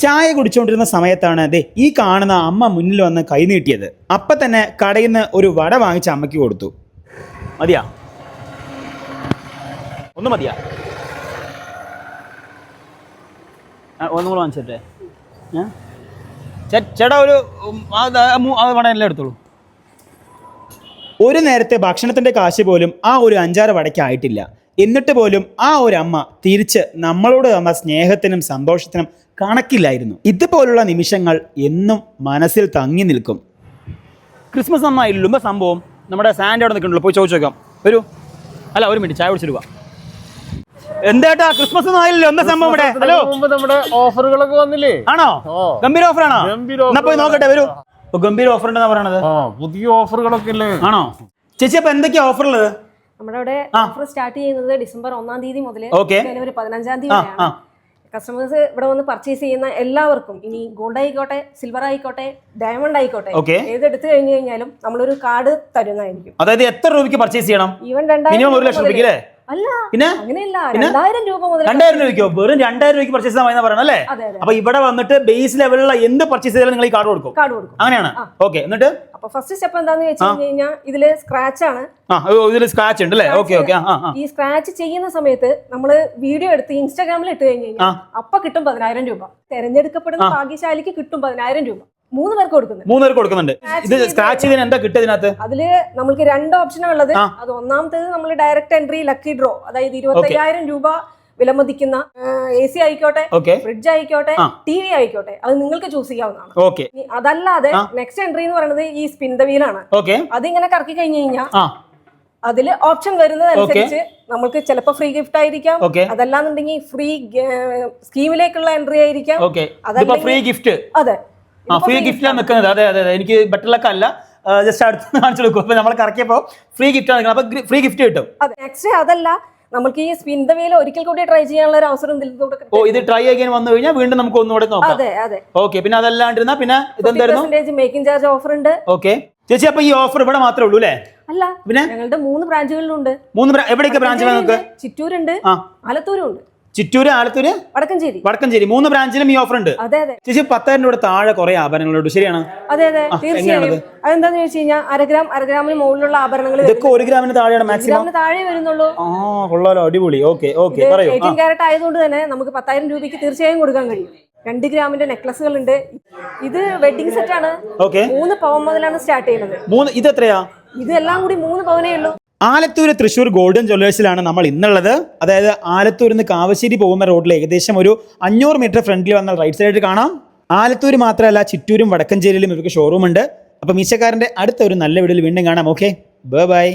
ചായ കുടിച്ചുകൊണ്ടിരുന്ന സമയത്താണ് ഈ കാണുന്ന അമ്മ മുന്നിൽ വന്ന് കൈ നീട്ടിയത്. അപ്പം തന്നെ കടയിൽ നിന്ന് ഒരു വട വാങ്ങിച്ച് അമ്മയ്ക്ക് കൊടുത്തു. മതിയാ? ഒന്ന് മതിയാ? ഒന്നും കൂടെ വാങ്ങിച്ചിട്ടെ. ചേട്ടാ ഒരു വട എല്ലാം എടുത്തോളൂ. ഒരു നേരത്തെ ഭക്ഷണത്തിൻ്റെ കാശ് പോലും ആ ഒരു 5-6 വടയ്ക്ക് ആയിട്ടില്ല. എന്നിട്ട് പോലും ആ ഒരു അമ്മ തിരിച്ച് നമ്മളോട് തന്ന സ്നേഹത്തിനും സന്തോഷത്തിനും കണക്കില്ലായിരുന്നു. ഇതുപോലുള്ള നിമിഷങ്ങൾ എന്നും മനസ്സിൽ തങ്ങി നിൽക്കും. ക്രിസ്മസ് നന്നായില്ലുമ്പോൾ സംഭവം നമ്മുടെ സാൻഡ് അവിടെ നിൽക്കണല്ലോ, പോയി ചോദിച്ചു നോക്കാം. വരൂ. അല്ല, ഒരു മിനിറ്റ്, ചായ കുടിച്ചിട്ട് പോവാം. എന്താ ക്രിസ്മസ് ഒന്നും ആയില്ലല്ലോ, എന്താ സംഭവം ഇവിടെ? ഹലോ, നമ്മുടെ ഓഫറുകളൊക്കെ വന്നില്ലേ? ആണോ? ഗംഭീര ഓഫറാണോ? എന്നാ പോയി നോക്കട്ടെ, വരൂ. ഗംഭീര ഓഫർ ഉണ്ടെന്നാ പറയണത്. പുതിയ ഓഫറുകളൊക്കെ അല്ലേ? ആണോ ചേച്ചി? അപ്പൊ എന്തൊക്കെയാ ഓഫർ ഉള്ളത്? നമ്മുടെ അവിടെ ഓഫർ സ്റ്റാർട്ട് ചെയ്യുന്നത് ഡിസംബർ 1-ാം തീയതി മുതൽ ജനുവരി 15-ാം തീയതി വരെയാണ്. കസ്റ്റമേഴ്സ് ഇവിടെ വന്ന് പർച്ചേസ് ചെയ്യുന്ന എല്ലാവർക്കും, ഇനി ഗോൾഡ് ആയിക്കോട്ടെ, സിൽവർ ആയിക്കോട്ടെ, ഡയമണ്ട് ആയിക്കോട്ടെ, ഏതെടുത്ത് കഴിഞ്ഞു കഴിഞ്ഞാലും നമ്മളൊരു കാർഡ് തരുന്നതായിരിക്കും. അതായത് എത്ര രൂപയ്ക്ക് പർച്ചേസ് ചെയ്യണം? ഈവൻ 2,000 രൂപയ്ക്ക് അല്ല, പിന്നെ അങ്ങനെയല്ല, 2,000 രൂപ മുതൽ. 2,000 രൂപയ്ക്കോ? വെറും 2,000 രൂപയ്ക്ക് പർച്ചേസ് ചെയ്യാൻ പറയണം അല്ലേ? അപ്പൊ ഇവിടെ വന്നിട്ട് ബേസ് ലെവലിലുള്ള എന്ത് പർച്ചേസ് ചെയ്താലും നിങ്ങൾ ഈ കാർഡ് കൊടുക്കും? അങ്ങനെയാണ്. ഓക്കെ, എന്നിട്ട് അപ്പൊ ഫസ്റ്റ് സ്റ്റെപ്പ് എന്താന്ന് വെച്ച് കഴിഞ്ഞാൽ ഇതില് സ്ക്രാച്ച് ആണ്. സ്ക്രാച്ച് ഉണ്ട് അല്ലേ? Okay okay. ഈ സ്ക്രാച്ച് ചെയ്യുന്ന സമയത്ത് നമ്മള് വീഡിയോ എടുത്ത് ഇൻസ്റ്റാഗ്രാമിൽ ഇട്ട് കഴിഞ്ഞ് കഴിഞ്ഞാൽ അപ്പൊ കിട്ടും 10,000 രൂപ. തെരഞ്ഞെടുക്കപ്പെടുന്ന ഭാഗ്യശാലിക്ക് കിട്ടും 10,000 രൂപ. 3 പേർക്ക് കൊടുക്കുന്നുണ്ട്. 3 പേർക്ക് കൊടുക്കുന്നുണ്ട്. ഇത് സ്ക്രാച്ച് ചെയ്തതിന് എന്താ കിട്ടുക ഇതിനകത്ത്? അതില് നമുക്ക് 2 ഓപ്ഷനാണ് ഉള്ളത്. അത് ഒന്നാമത്തേത് നമ്മൾ ഡയറക്റ്റ് എൻട്രി ലക്കി ഡ്രോ, അതായത് 25,000 രൂപ വിലമതിക്കുന്ന AC ആയിക്കോട്ടെ, ഫ്രിഡ്ജ് ആയിക്കോട്ടെ, TV ആയിക്കോട്ടെ, അത് നിങ്ങൾക്ക് ചൂസ് ചെയ്യാവുന്നതാണ്. അതല്ലാതെ നെക്സ്റ്റ് എൻട്രി എന്ന് പറയുന്നത് ഈ സ്പിൻ ദ വീലാണ്. അതിങ്ങനെ കറക്കി കഴിഞ്ഞു കഴിഞ്ഞാൽ അതില് ഓപ്ഷൻ വരുന്നതനുസരിച്ച് നമുക്ക് ചിലപ്പോൾ ഫ്രീ ഗിഫ്റ്റ് ആയിരിക്കാം, അതല്ലാന്നുണ്ടെങ്കിൽ ഫ്രീ സ്കീമിലേക്കുള്ള എൻട്രി ആയിരിക്കാം. Free gift. അതെ, ഫ്രീ ഗിഫ്റ്റിലാണ് നിൽക്കുന്നത്. അതെ അതെ അതെ, എനിക്ക് ബെറ്ററിലൊക്കെ അല്ല, ജസ്റ്റ് അടുത്ത് കാണിച്ചു കൊടുക്കും. അപ്പൊ നമ്മൾ കറക്കിയപ്പോ ഫ്രീ ഗിഫ്റ്റ് ആണ്, അപ്പൊ ഫ്രീ ഗിഫ്റ്റ് കിട്ടും. അതെ, നെക്സ്റ്റ് അതല്ല, നമുക്ക് ഈ സ്പിൻ ദ വീൽ ഒരിക്കൽ കൂടി ട്രൈ ചെയ്യാനുള്ള ഒരു അവസരം ഇത് ട്രൈ ചെയ്യാൻ വന്നു കഴിഞ്ഞാൽ വീണ്ടും നമുക്ക് ഒന്നുകൂടെ നോക്കാം. അതെ അതെ. ഓക്കെ, പിന്നെ അതല്ലാണ്ടിരുന്ന പിന്നെ ഇതെന്തായിരുന്നു? മേക്കിംഗ് ചാർജ് ഓഫർ ഉണ്ട്. ഓക്കെ ചേച്ചി, അപ്പൊ ഈ ഓഫർ ഇവിടെ മാത്രമേ ഉള്ളൂ അല്ലേ? അല്ല, പിന്നെ ഞങ്ങളുടെ 3 ബ്രാഞ്ചുകളിലുണ്ട്. എവിടെയൊക്കെ ബ്രാഞ്ചുകൾ? നമുക്ക് ചിറ്റൂരുണ്ട്, ആലത്തൂരും ഉണ്ട്. ചിറ്റൂര്, ആലത്തൂര്, വടക്കഞ്ചേരി 3 ബ്രാഞ്ചിലും ഈ ഓഫർ ഉണ്ട്. ചേച്ചി 10,000 രൂപ താഴെ കുറെ ആഭരണങ്ങളുണ്ട്, ശരിയാണ്? അതെ അതെ, തീർച്ചയായും. അതെന്താന്ന് വെച്ച് കഴിഞ്ഞാൽ അരഗ്രാമിന് മുകളിലുള്ള ആഭരണങ്ങൾ ഇതൊക്കെ 1 ഗ്രാമിന് താഴെയാണ് മാക്സിമം താഴെ വരുന്നുള്ളൂ. കൊള്ളാലോ, അടിപൊളി. ഓക്കെ ഓക്കെ, പറയൂ. 18 ക്യാരറ്റ് ആയതുകൊണ്ട് തന്നെ നമുക്ക് 10,000 രൂപയ്ക്ക് തീർച്ചയായും കൊടുക്കാൻ കഴിയും. 2 ഗ്രാമിന്റെ നെക്ലസുകൾ ഉണ്ട്. ഇത് വെഡിങ് സെറ്റ് ആണ്. 3 പവൻ മുതലാണ് സ്റ്റാർട്ട് ചെയ്യുന്നത്. ഇത് എത്രയാ? ഇതെല്ലാം കൂടി 3 പവനേ ഉള്ളൂ. ആലത്തൂർ തൃശ്ശൂർ ഗോൾഡൻ ജ്വല്ലേഴ്സിലാണ് നമ്മൾ ഇന്നുള്ളത്. അതായത് ആലത്തൂരിൽ നിന്ന് കാവശ്ശേരി പോകുന്ന റോഡിൽ ഏകദേശം ഒരു 500 മീറ്റർ ഫ്രണ്ടിൽ വന്നാൽ റൈറ്റ് സൈഡിൽ കാണാം. ആലത്തൂർ മാത്രമല്ല, ചിറ്റൂരും വടക്കഞ്ചേരിയിലും ഇവർക്ക് ഷോറൂം ഉണ്ട്. അപ്പം മീശക്കാരൻ്റെ അടുത്ത ഒരു നല്ല വീഡിയോയിൽ വീണ്ടും കാണാം. Okay, bye bye.